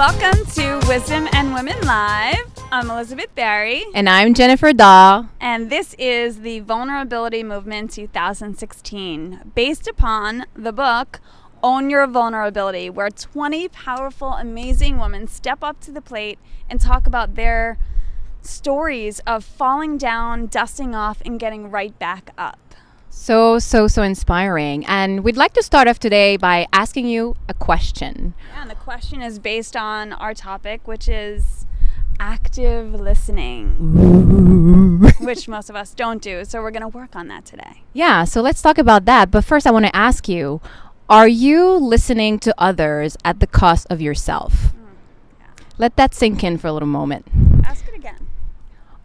Welcome to Wisdom and Women Live. I'm Elizabeth Barry. And I'm Jennifer Dahl. And this is the Vulnerability Movement 2016, based upon the book Own Your Vulnerability, where 20 powerful, amazing women step up to the plate and talk about their stories of falling down, dusting off, and getting right back up. So inspiring. And we'd like to start off today by asking you a question. Yeah, and the question is based on our topic, which is active listening, which most of us don't do. So we're going to work on that today. Yeah, so let's talk about that. But first, I want to ask you, are you listening to others at the cost of yourself? Yeah. Let that sink in for a little moment. Ask it again.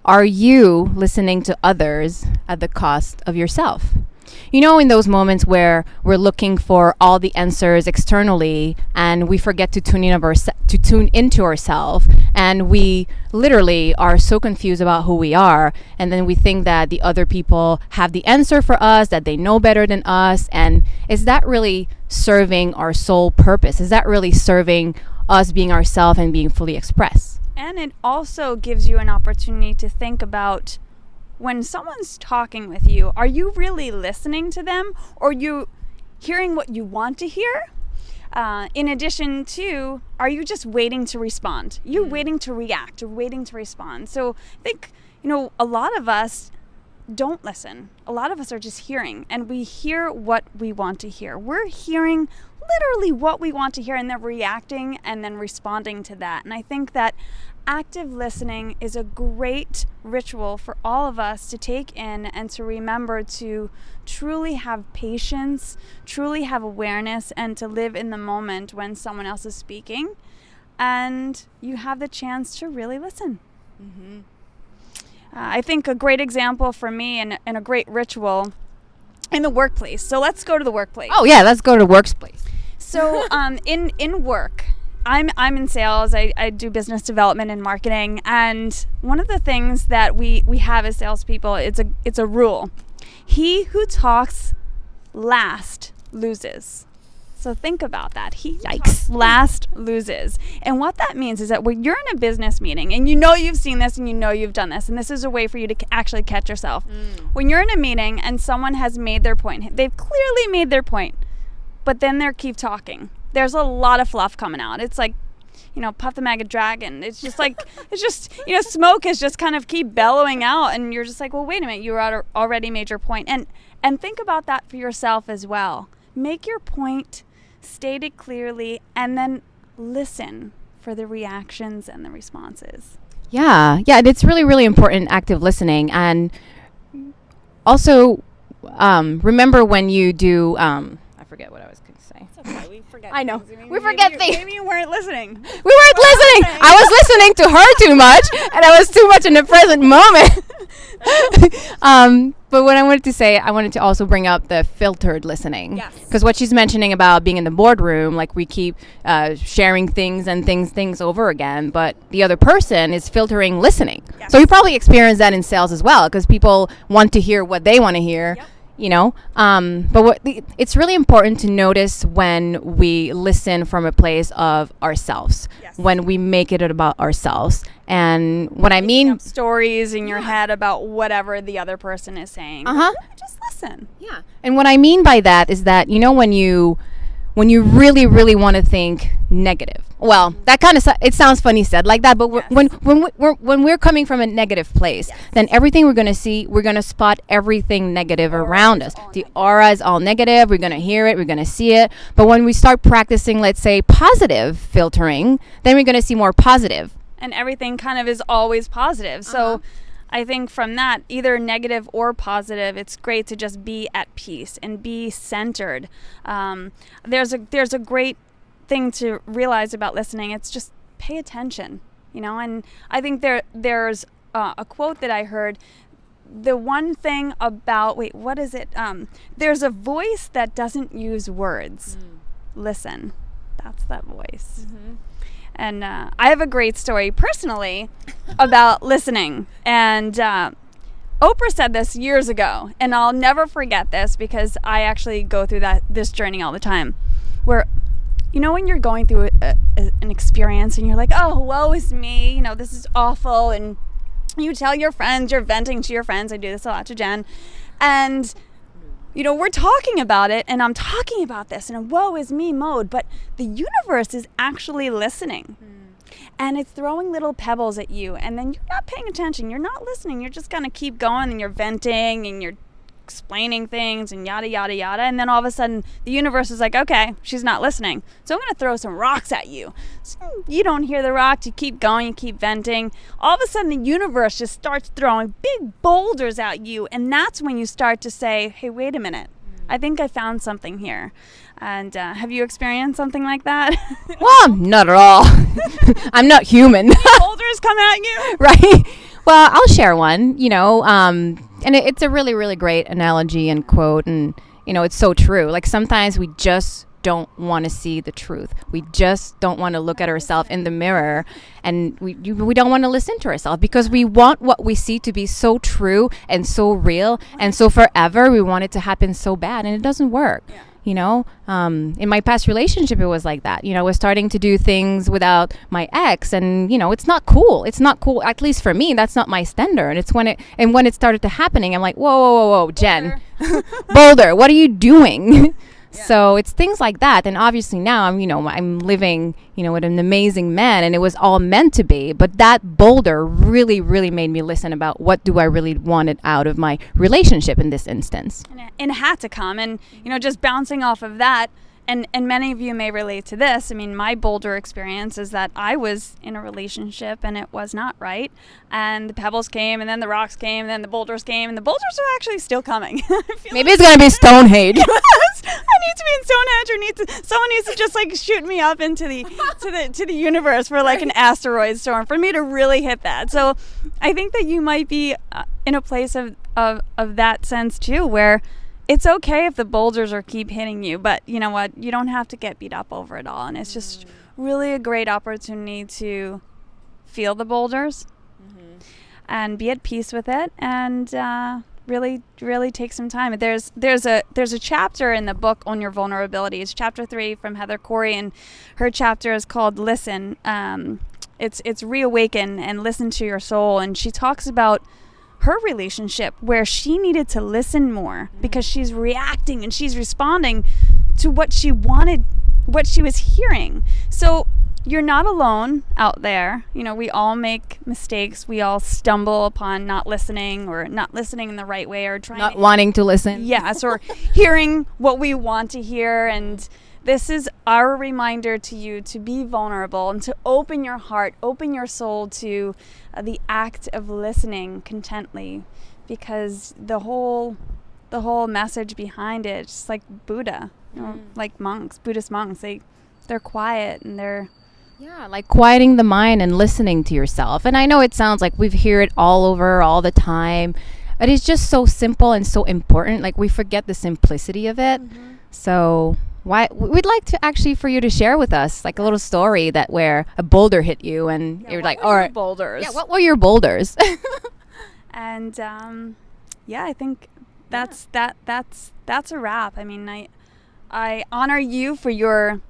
Are you listening to others at the cost of yourself? You know, in those moments where we're looking for all the answers externally and we forget to tune into ourselves, and we literally are so confused about who we are, and then we think that the other people have the answer for us, that they know better than us. And is that really serving our sole purpose? Is that really serving us being ourselves and being fully expressed? And it also gives you an opportunity to think about when someone's talking with you, are you really listening to them, or are you hearing what you want to hear? In addition to, are you just waiting to respond? You waiting to react or waiting to respond? So I think, a lot of us don't listen. A lot of us are just hearing, and we hear what we want to hear. We're hearing literally what we want to hear, and then reacting and then responding to that. And I think that active listening is a great ritual for all of us to take in and to remember to truly have patience, truly have awareness, and to live in the moment when someone else is speaking, and you have the chance to really listen. Mm-hmm. I think a great example for me and a great ritual in the workplace. So let's go to the workplace. Oh yeah, let's go to the workplace. So in work, I'm in sales. I do business development and marketing, and one of the things that we have as salespeople, it's a rule. He who talks last loses. So think about that. He talks last loses. And what that means is that when you're in a business meeting, and you've seen this and you've done this, and this is a way for you to actually catch yourself. When you're in a meeting and someone has made their point, they've clearly made their point, but then they keep talking. There's a lot of fluff coming out. It's like, Puff the Maggot Dragon. It's just like, smoke is just kind of keep bellowing out, and you're just like, well, wait a minute, you already made your point. And think about that for yourself as well. Make your point, state it clearly, and then listen for the reactions and the responses. Yeah, it's really, really important, active listening. And also, remember when you do, I forget what I was going to say. It's okay, we forget. I know, we forget things. Maybe you weren't listening. We weren't listening. I was listening to her too much, and I was too much in the present moment. But what I wanted to say, I wanted to also bring up the filtered listening. Yes. Because what she's mentioning about being in the boardroom, like we keep sharing things over again, but the other person is filtering listening. Yes. So you probably experience that in sales as well, because people want to hear what they want to hear. Yep. But it's really important to notice when we listen from a place of ourselves, yes, when we make it about ourselves. And what I mean, stories in your head about whatever the other person is saying. Just listen. Yeah. And what I mean by that is that, when you really, really want to think negative. Well, that kind of it sounds funny said like that, but yes, when we're coming from a negative place, yes, then everything we're going to see, we're going to spot everything negative around us. The aura is all negative. We're going to hear it. We're going to see it. But when we start practicing, let's say, positive filtering, then we're going to see more positive. And everything kind of is always positive. So I think from that, either negative or positive, it's great to just be at peace and be centered. There's a great thing to realize about listening. It's just pay attention, and I think there's a quote that I heard. The one thing about, what is it? There's a voice that doesn't use words. Listen. That's that voice. Mm-hmm. And I have a great story personally about listening. And Oprah said this years ago, and I'll never forget this because I actually go through this journey all the time, where you know, when you're going through an experience and you're like, oh, woe is me, you know, this is awful, and you tell your friends, you're venting to your friends. I do this a lot to Jen. And, you know, we're talking about it, and I'm talking about this in a woe is me mode, but the universe is actually listening. And it's throwing little pebbles at you, and then you're not paying attention. You're not listening. You're just going to keep going, and you're venting, and you're explaining things, and yada, yada, yada. And then all of a sudden, the universe is like, okay, she's not listening. So I'm going to throw some rocks at you. So you don't hear the rocks. You keep going. You keep venting. All of a sudden, the universe just starts throwing big boulders at you. And that's when you start to say, hey, wait a minute. I think I found something here. And have you experienced something like that? Well, not at all. I'm not human. Boulders come at you? Right? Well, I'll share one, you know, and it's a really, really great analogy and quote. And, you know, it's so true. Like sometimes we just don't want to see the truth. We just don't want to look at ourselves in the mirror, and we don't want to listen to ourselves because we want what we see to be so true and so real and so forever. We want it to happen so bad, and it doesn't work. Yeah. You know, in my past relationship, it was like that. You know, I was starting to do things without my ex, and you know, it's not cool. It's not cool. At least for me, that's not my standard. And it's when it started to happening, I'm like, whoa, Jen, Boulder, what are you doing? Yeah. So it's things like that. And obviously now I'm living, you know, with an amazing man, and it was all meant to be. But that boulder really, really made me listen about what do I really wanted out of my relationship in this instance. And it had to come. And, you know, just bouncing off of that, and many of you may relate to this. I mean, my Boulder experience is that I was in a relationship and it was not right. And the pebbles came, and then the rocks came, and then the boulders came, and the boulders are actually still coming. Maybe it's gonna be Stonehenge. I need to be in Stonehenge, or someone needs to just like shoot me up into the universe for like an asteroid storm for me to really hit that. So I think that you might be in a place of that sense too, where it's okay if the boulders keep hitting you, but you know what? You don't have to get beat up over it all. And it's just really a great opportunity to feel the boulders and be at peace with it, and really, really take some time. There's a chapter in the book on your vulnerability. It's chapter 3 from Heather Corey, and her chapter is called Listen. It's reawaken and listen to your soul. And she talks about her relationship where she needed to listen more because she's reacting and she's responding to what she wanted, what she was hearing. So you're not alone out there. You know, we all make mistakes. We all stumble upon not listening, or not listening in the right way, or not wanting to listen. Yes, or hearing what we want to hear. And this is our reminder to you to be vulnerable and to open your heart, open your soul to the act of listening contently, because the whole message behind it, just like Buddha, you know, like monks, Buddhist monks, they're quiet and they're like quieting the mind and listening to yourself. And I know it sounds like we hear it all over all the time, but it's just so simple and so important. Like we forget the simplicity of it. So we'd like to actually for you to share with us like a little story that where a boulder hit you and you're like, all right, boulders. Yeah, what were your boulders? And I think that's a wrap. I mean, I honor you for your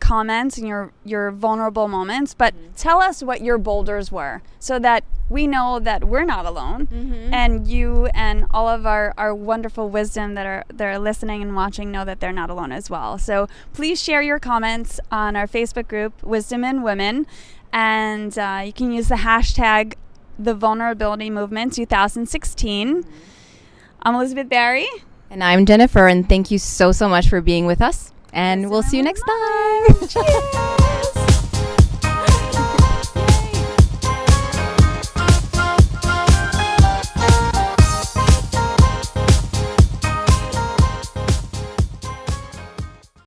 comments and your vulnerable moments, but tell us what your boulders were so that we know that we're not alone, and you and all of our wonderful wisdom that are listening and watching know that they're not alone as well. So please share your comments on our Facebook group, Wisdom in Women, and you can use the hashtag The Vulnerability Movement 2016. I'm Elizabeth Barry. And I'm Jennifer, and thank you so much for being with us. And we'll see you next time. Cheers.